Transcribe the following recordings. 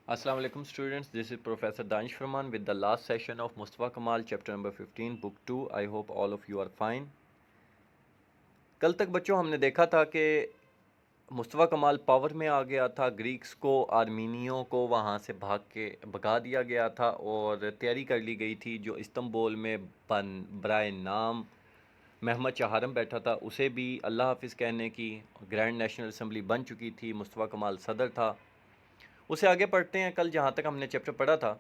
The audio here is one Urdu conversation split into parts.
Assalamu alaikum students, this is Professor Danish Farman with the last session of Mustafa Kamal chapter number 15 book 2. I hope all of you are fine. کل تک بچوں ہم نے دیکھا تھا کہ مصطفیٰ کمال پاور میں آ گیا تھا، گریکس کو آرمینیوں کو وہاں سے بھگا دیا گیا تھا اور تیاری کر لی گئی تھی جو استنبول میں برائے نام محمد چہارم بیٹھا تھا اسے بھی اللہ حافظ کہنے کی گرینڈ نیشنل اسمبلی بن چکی تھی، مصطفیٰ کمال صدر تھا۔ اسے آگے پڑھتے ہیں۔ کل جہاں تک ہم نے چیپٹر پڑھا تھا،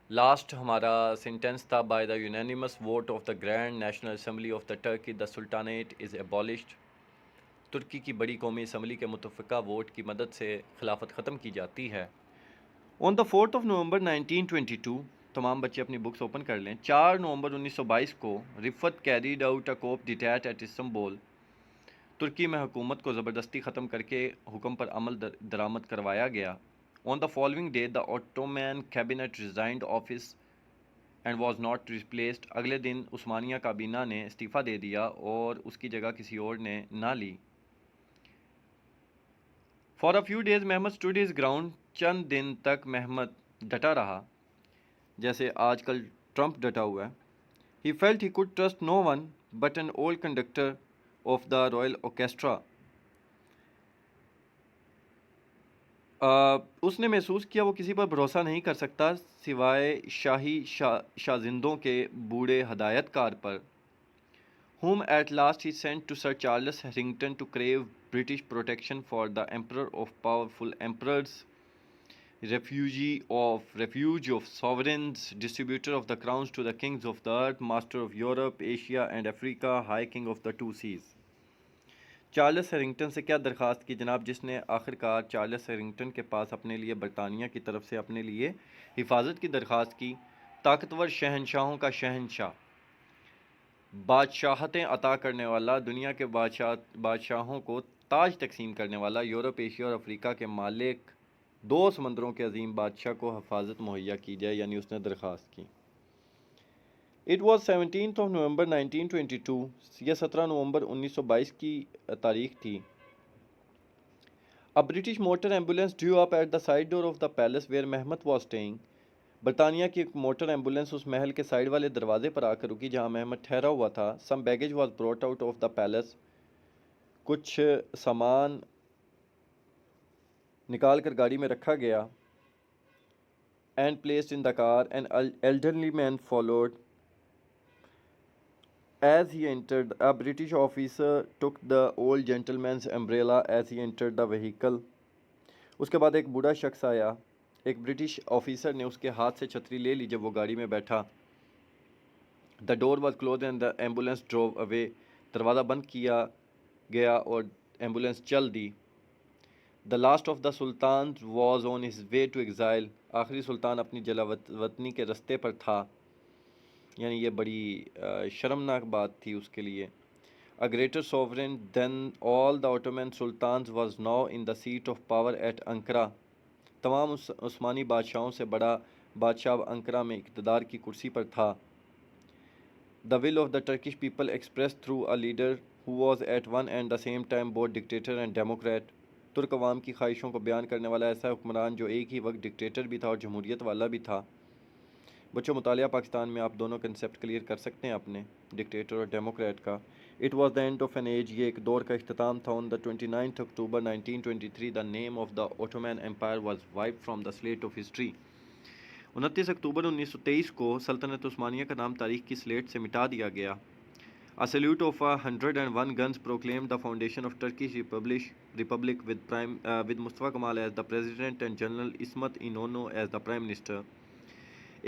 لاسٹ ہمارا سینٹینس تھا by the unanimous vote of the grand national assembly of the Turkey the sultanate is abolished. ترکی کی بڑی قومی اسمبلی کے متفقہ ووٹ کی مدد سے خلافت ختم کی جاتی ہے۔ آن دا 4 نومبر 1922، تمام بچے اپنی بکس اوپن کر لیں، 4 نومبر 1922 کو رفت carried out a coup d'etat at Istanbul, ترکی میں حکومت کو زبردستی ختم کر کے حکم پر عمل درآمد کروایا گیا۔ On the following day, the Ottoman cabinet resigned office and was not replaced. اگلے دن عثمانیہ کابینہ نے استعفیٰ دے دیا اور اس کی جگہ کسی اور نے نہ لی۔ For a few days, Muhammad stood his ground. چند دن تک محمد ڈٹا رہا، جیسے آج کل ٹرمپ ڈٹا ہوا ہے۔ He felt he could trust no one but an old conductor of the Royal Orchestra. اس نے محسوس کیا وہ کسی پر بھروسہ نہیں کر سکتا سوائے شاہی شازندوں کے بوڑھے ہدایت کار پر۔ whom at last he sent to Sir Charles Harrington to crave British protection for the emperor of powerful emperors, refuge of sovereigns, distributor of the crowns to the kings of the earth, master of Europe, Asia and Africa, high king of the two seas. Charles Harrington سے کیا درخواست کی جناب، جس نے آخر کار چارلس ہیرنگٹن کے پاس اپنے لیے برطانیہ کی طرف سے اپنے لیے حفاظت کی درخواست کی۔ طاقتور شہنشاہوں کا شہنشاہ، بادشاہتیں عطا کرنے والا، دنیا کے بادشاہوں کو تاج تقسیم کرنے والا، یورپ، ایشیا اور افریقہ کے مالک، 2 سمندروں کے عظیم بادشاہ کو حفاظت مہیا کی جائے، یعنی اس نے درخواست کی۔ It was 17th of November 1922، یہ 17 نومبر 1922 کی تاریخ تھی۔ A British motor ambulance drew up at the side door of the palace where Mehmet was staying. برطانیہ کی ایک موٹر ایمبولینس اس محل کے سائڈ والے دروازے پر آ کر رکی جہاں محمد ٹھہرا ہوا تھا۔ Some baggage was brought out of the palace، کچھ سامان نکال کر گاڑی میں رکھا گیا۔ And placed in the car، an elderly man followed. As he entered, a British officer took the old gentleman's umbrella as he entered the vehicle. اس کے بعد ایک بوڑھا شخص آیا، ایک برٹش آفیسر نے اس کے ہاتھ سے چھتری لے لی جب وہ گاڑی میں بیٹھا۔ The door was closed and the ambulance drove away، دروازہ بند کیا گیا اور ایمبولینس چل دی۔ The last of the sultans was on his way to exile، آخری سلطان اپنی جلا وطنی کے رستے پر تھا، یعنی یہ بڑی شرمناک بات تھی اس کے لیے۔ A greater sovereign than all the Ottoman sultans was now in the seat of power at Ankara، تمام عثمانی بادشاہوں سے بڑا بادشاہ انکرا میں اقتدار کی کرسی پر تھا۔ The will of the Turkish people expressed through a leader who was at one and the same time both dictator and democrat، ترک عوام کی خواہشوں کو بیان کرنے والا ایسا حکمران جو ایک ہی وقت ڈکٹیٹر بھی تھا اور جمہوریت والا بھی تھا۔ بچوں مطالعہ پاکستان میں آپ دونوں کنسیپٹ کلیئر کر سکتے ہیں اپنے، ڈکٹیٹر اور ڈیموکریٹ کا۔ It was the end of an age, یہ ایک دور کا اختتام تھا۔ On the 29 October 1923 the name of the Ottoman empire was wiped from the slate of history. 29 اکتوبر 1923 کو سلطنت عثمانیہ کا نام تاریخ کی سلیٹ سے مٹا دیا گیا۔ A salute of 101 guns proclaimed the foundation of Turkish Republic with Mustafa Kemal as the president and General Ismet İnönü as the prime minister۔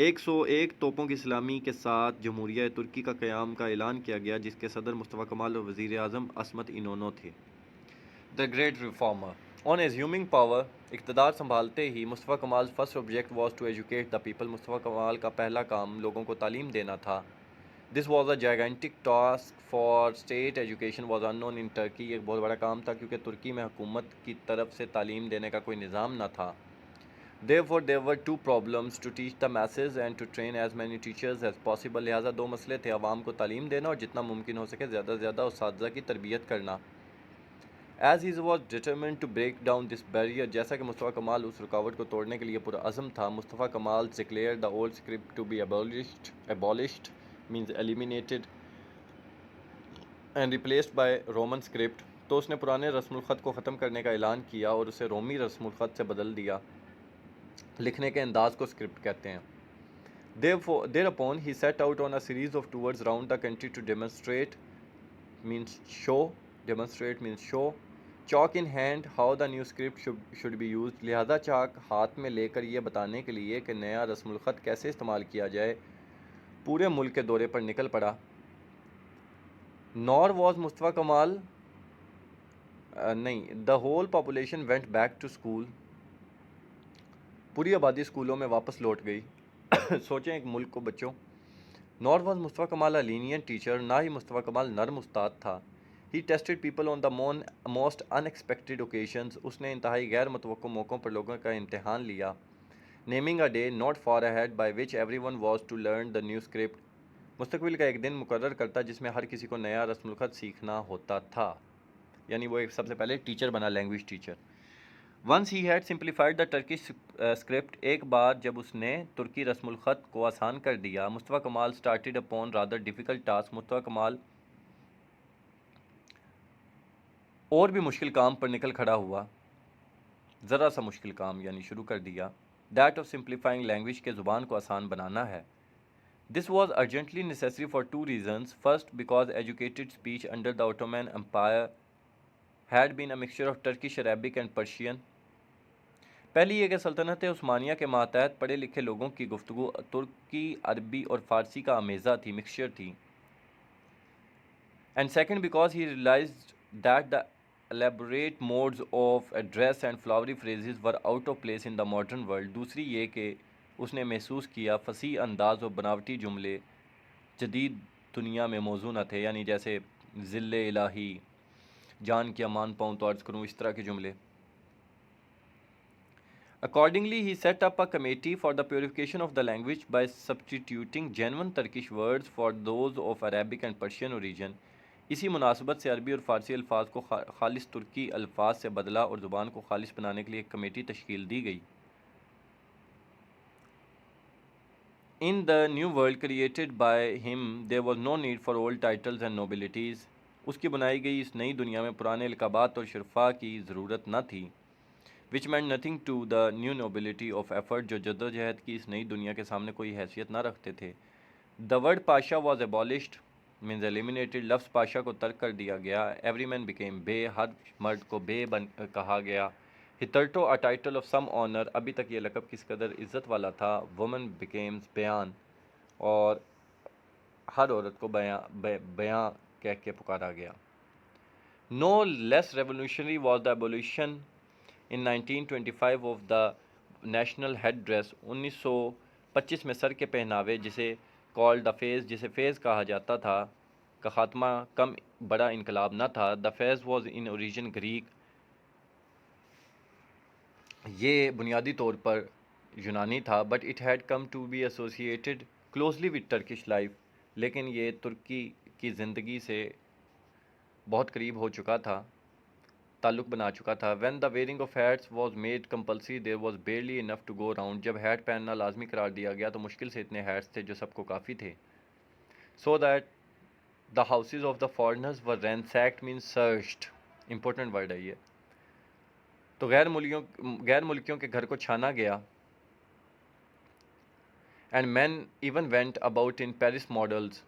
101 توپوں کی سلامی کے ساتھ جمہوریہ ترکی کا قیام کا اعلان کیا گیا، جس کے صدر مصطفیٰ کمال اور وزیر اعظم عصمت اینونو تھے۔ The Great Reformer۔ On assuming power، اقتدار سنبھالتے ہی مصطفیٰ کمال's first object was to educate the people، مصطفیٰ کمال کا پہلا کام لوگوں کو تعلیم دینا تھا۔ This was a gigantic task for state education was unknown in Turkey، ایک بہت بڑا کام تھا کیونکہ ترکی میں حکومت کی طرف سے تعلیم دینے کا کوئی نظام نہ تھا۔ Therefore there were 2 problems، to teach the masses and to train as many teachers as possible، لہٰذا 2 مسئلے تھے، عوام کو تعلیم دینا اور جتنا ممکن ہو سکے زیادہ سے زیادہ اساتذہ کی تربیت کرنا۔ As he was determined to break down this barrier, جیسا کہ مصطفیٰ کمال اس رکاوٹ کو توڑنے کے لیے پرعزم تھا، Mustafa Kemal declared the old script to be abolished means eliminated and replaced by Roman script, تو اس نے پرانے رسم الخط کو ختم کرنے کا اعلان کیا اور اسے رومی رسم الخط سے بدل دیا۔ لکھنے کے انداز کو اسکرپٹ کہتے ہیں۔ Thereupon he set out on a series of tours around the country to demonstrate means show chalk in hand how the new script should be used، لہذا چاک ہاتھ میں لے کر یہ بتانے کے لیے کہ نیا رسم الخط کیسے استعمال کیا جائے پورے ملک کے دورے پر نکل پڑا۔ Nor was Mustafa Kamal the whole population went back to school، پوری آبادی اسکولوں میں واپس لوٹ گئی۔ سوچیں ایک ملک کو بچوں۔ Nor was Mustafa Kamal a lenient teacher، نہ ہی مصطفیٰ کمال نرم استاد تھا۔ He tested people on the most unexpected occasions، اس نے انتہائی غیر متوقع موقعوں پر لوگوں کا امتحان لیا۔ Naming a day not far ahead by which everyone was to learn the new script، مستقبل کا ایک دن مقرر کرتا جس میں ہر کسی کو نیا رسم الخط سیکھنا ہوتا تھا، یعنی وہ ایک سب سے پہلے ٹیچر بنا، language teacher. Once he had simplified the Turkish script، ایک بار جب اس نے ترکی رسم الخط کو آسان کر دیا، مصطفیٰ کمال started upon rather difficult task، مصطفیٰ کمال اور بھی مشکل کام پر نکل کھڑا ہوا، ذرا سا مشکل کام یعنی شروع کر دیا، that of simplifying language، کے زبان کو آسان بنانا ہے۔ This was urgently necessary for two reasons. First, because educated speech under the Ottoman Empire had been a mixture of Turkish, Arabic and Persian۔ پہلی یہ کہ سلطنت عثمانیہ کے ماتحت پڑھے لکھے لوگوں کی گفتگو ترکی، عربی اور فارسی کا آمیزہ تھی، مکسچر تھی۔ And second, because he realized that the elaborate modes of address and flowery phrases were out of place in the modern world۔ دوسری یہ کہ اس نے محسوس کیا فصیح انداز اور بناوٹی جملے جدید دنیا میں موزوں نہ تھے، یعنی جیسے ذل الہی، جان کی امان پاؤں تو عرض کروں، اس طرح کے جملے۔ Accordingly, he set up a committee for the purification of the language by substituting genuine Turkish words for those of Arabic and Persian origin۔ اسی مناسبت سے عربی اور فارسی الفاظ کو خالص ترکی الفاظ سے بدلا اور زبان کو خالص بنانے کے لیے ایک کمیٹی تشکیل دی گئی۔ In the new world created by him, there was no need for old titles and nobilities۔ اس کی بنائی گئی اس نئی دنیا میں پرانے لقبات اور شرفاء کی ضرورت نہ تھی۔ Which meant nothing to the new nobility of effort، جو جدوجہد کی اس نئی دنیا کے سامنے کوئی حیثیت نہ رکھتے تھے۔ The word pasha was abolished means eliminated، لفظ پاشا کو ترک کر دیا گیا۔ Every man became بے، ہر مرد کو بے کہا گیا۔ Hitherto a title of some honor، ابھی تک یہ لقب کس قدر عزت والا تھا۔ Woman becomes بیان، اور ہر عورت کو بیاں کہہ کے پکارا گیا۔ No less revolutionary was the abolition in 1925 of the national head dress، 1925 میں سر کے پہناوے جسے called the fez، جسے فیض کہا جاتا تھا، کا خاتمہ کم بڑا انقلاب نہ تھا۔ The fez was in origin Greek، یہ بنیادی طور پر یونانی تھا، but it had come to be associated closely with Turkish life، لیکن یہ ترکی کی زندگی سے بہت قریب ہو چکا تھا، تعلق بنا چکا تھا۔ When the wearing of hats was made compulsory there was barely enough to go around، جب ہیٹ پہننا لازمی قرار دیا گیا تو مشکل سے اتنے ہیٹس تھے جو سب کو کافی تھے۔ So that the houses of the foreigners were ransacked means searched، important word ہے یہ، تو غیر ملکیوں کے گھر کو چھانا گیا۔ And men even went about in Paris models،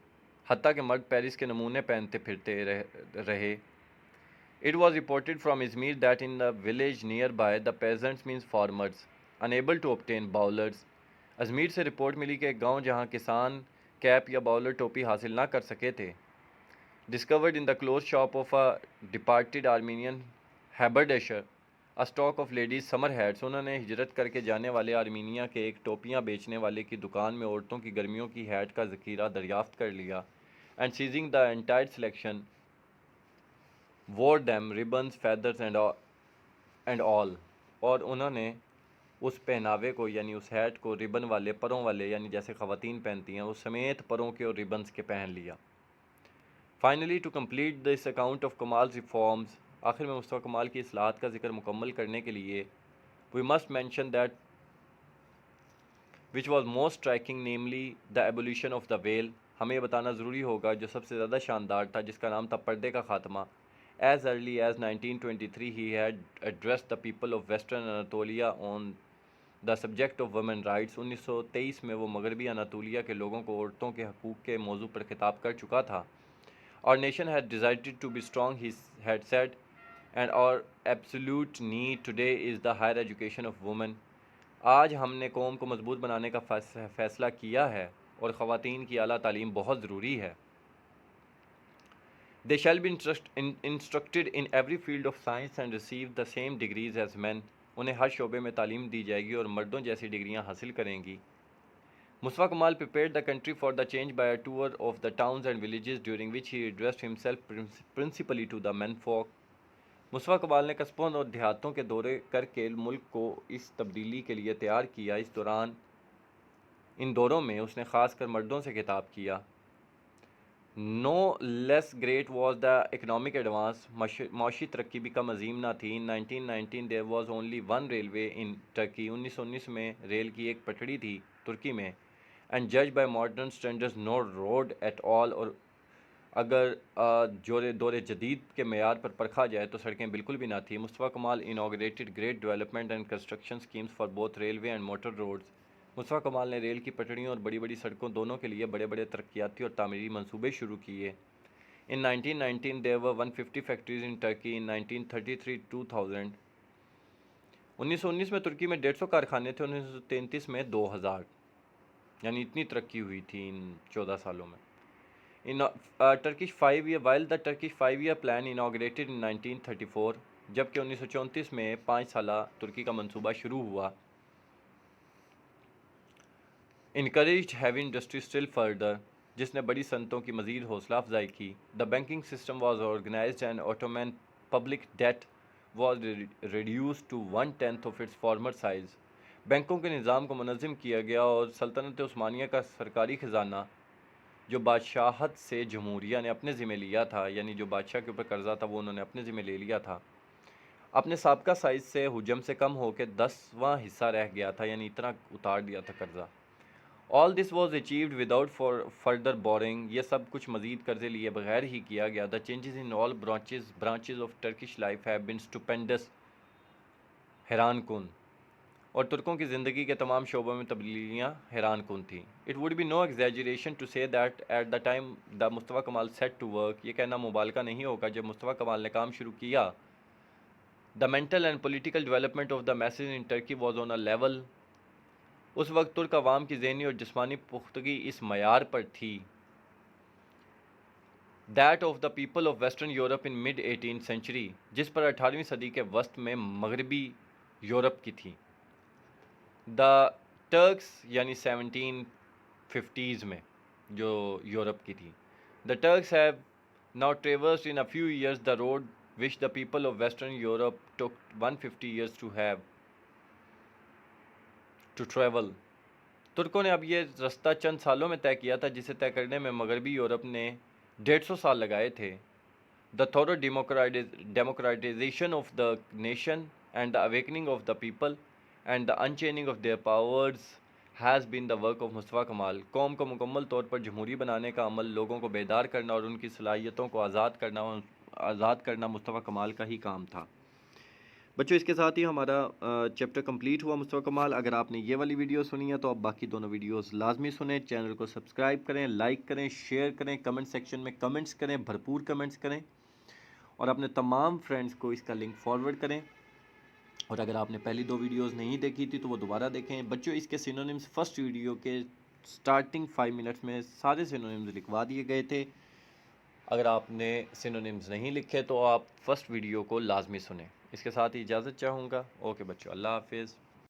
حتیٰ کہ مرد پیرس کے نمونے پہنتے پھرتے رہے۔ It was reported from Izmir that in the village nearby the peasants means farmers unable to obtain bowlers، Izmir سے رپورٹ ملی کہ ایک گاؤں جہاں کسان کیپ یا باولر ٹوپی حاصل نہ کر سکے تھے۔ Discovered in the clothes shop of a departed Armenian haberdasher a stock of ladies summer hats، انہوں نے ہجرت کر کے جانے والے آرمینیا کے ایک ٹوپیاں بیچنے والے کی دکان میں عورتوں کی گرمیوں کی ہیٹ کا ذخیرہ دریافت کر لیا۔ And seizing the entire selection wore them ribbons feathers and all، اور انہوں نے اس پہناوے کو یعنی اس ہیٹ کو ربن والے، پروں والے، یعنی جیسے خواتین پہنتی ہیں، اس سمیت پروں کے اور ریبنز کے پہن لیا۔ Finally to complete this account of Kamal's reforms آخر میں مصطفیٰ کمال کی اصلاحات کا ذکر مکمل کرنے کے لیے we must mention that which was most striking namely the abolition of the veil. ہمیں یہ بتانا ضروری ہوگا جو سب سے زیادہ شاندار تھا، جس کا نام تھا پردے کا خاتمہ. As early as 1923 he had addressed the people of western Anatolia on the subject of women rights. 1923 میں وہ مغربی اناطولیہ کے لوگوں کو عورتوں کے حقوق کے موضوع پر خطاب کر چکا تھا. Our nation had decided to be strong, he had said, and our absolute need today is the higher education of women. آج ہم نے قوم کو مضبوط بنانے کا فیصلہ کیا ہے اور خواتین کی اعلیٰ تعلیم بہت ضروری ہے. They shall be instructed in every field of science and receive the same degrees as men. انہیں ہر شعبے میں تعلیم دی جائے گی اور مردوں جیسی ڈگریاں حاصل کریں گی. مصطفیٰ کمال prepared the country for the change by a tour of the towns and villages during which he addressed himself principally to the men folk. مصطفیٰ کمال نے قصبوں اور دیہاتوں کے دورے کر کے ملک کو اس تبدیلی کے لیے تیار کیا. ان دوروں میں اس نے خاص کر مردوں سے خطاب کیا. No less great was the economic advance. معاشی ترقی بھی کم عظیم نہ تھی. 1919 there was only one railway in Turkey. 1919 میں ریل کی ایک پٹڑی تھی ترکی میں. and judged by modern standards no road at all. اور اگر دور جدید کے معیار پر پرکھا جائے تو سڑکیں بالکل بھی نہ تھیں. مصطفیٰ کمال inaugurated great development and construction schemes for both railway and motor roads. مصطفیٰ کمال نے ریل کی پٹڑیوں اور بڑی بڑی سڑکوں دونوں کے لیے بڑے بڑے ترقیاتی اور تعمیری منصوبے شروع کیے. In 1919 there were 150 factories in Turkey. In 1933 2000. 1919 میں ترکی میں 150 کارخانے تھے. 1933 میں 2000. یعنی اتنی ترقی ہوئی تھی ان 14 سالوں میں. Turkish 5-year while the Turkish 5-year plan inaugurated in 1934. جبکہ 1934 میں 5 سالہ ترکی کا منصوبہ شروع ہوا. encouraged heavy industry still further. جس نے بڑی صنعتوں کی مزید حوصلہ افزائی کی. The banking system was organized and Ottoman public debt was reduced to 1/10 of its former size. بینکوں کے نظام کو منظم کیا گیا اور سلطنت عثمانیہ کا سرکاری خزانہ جو بادشاہت سے جمہوریہ نے اپنے ذمہ لیا تھا، یعنی جو بادشاہ کے اوپر قرضہ تھا وہ انہوں نے اپنے ذمہ لے لیا تھا، اپنے سابقہ سائز سے حجم سے کم ہو کے 10واں حصہ رہ گیا تھا، یعنی اتنا اتار دیا تھا قرضہ. All this was achieved without further borrowing. یہ سب کچھ مزید قرضے لیے بغیر ہی کیا گیا. The changes in all branches of Turkish life have been stupendous. حیران کن. اور ترکوں کی زندگی کے تمام شعبوں میں تبدیلیاں حیران کن تھیں. It would be no exaggeration to say that at the time the Mustafa Kamal set to work. یہ کہنا مبالغہ نہیں ہوگا جب مصطفیٰ کمال نے کام شروع کیا. The mental and political development of the masses in Turkey was on a level. اس وقت ترک عوام کی ذہنی اور جسمانی پختگی اس معیار پر تھی that of the people of Western Europe in mid-18th century. جس پر 18ویں صدی کے وسط میں مغربی یورپ کی تھی. The Turks یعنی 1750s میں جو یورپ کی تھی. The Turks have now traversed in a few years the road which the people of Western Europe took 150 years to travel. ترکوں نے اب یہ رستہ چند سالوں میں طے کیا تھا جسے طے کرنے میں مغربی یورپ نے 150 سال لگائے تھے. The thorough democratization of the nation and the awakening of the people and the unchaining of their powers has been the work of مصطفیٰ کمال. قوم کو مکمل طور پر جمہوری بنانے کا عمل، لوگوں کو بیدار کرنا اور ان کی صلاحیتوں کو آزاد کرنا مصطفیٰ کمال کا ہی کام تھا. بچوں اس کے ساتھ ہی ہمارا چیپٹر کمپلیٹ ہوا مصطفیٰ کمال. اگر آپ نے یہ والی ویڈیو سنی ہے تو آپ باقی دونوں ویڈیوز لازمی سنیں. چینل کو سبسکرائب کریں، لائک کریں، شیئر کریں، کمنٹ سیکشن میں کمنٹس کریں، بھرپور کمنٹس کریں اور اپنے تمام فرینڈز کو اس کا لنک فارورڈ کریں. اور اگر آپ نے پہلی 2 ویڈیوز نہیں دیکھی تھی تو وہ دوبارہ دیکھیں. بچوں اس کے سینونیمز فرسٹ ویڈیو کے سٹارٹنگ 5 منٹس میں سارے سینونیمز لکھوا دیے گئے تھے. اگر آپ نے سینونیمز نہیں لکھے تو آپ فرسٹ ویڈیو کو لازمی سنیں. اس کے ساتھ ہی اجازت چاہوں گا. اوکے بچوں، اللہ حافظ.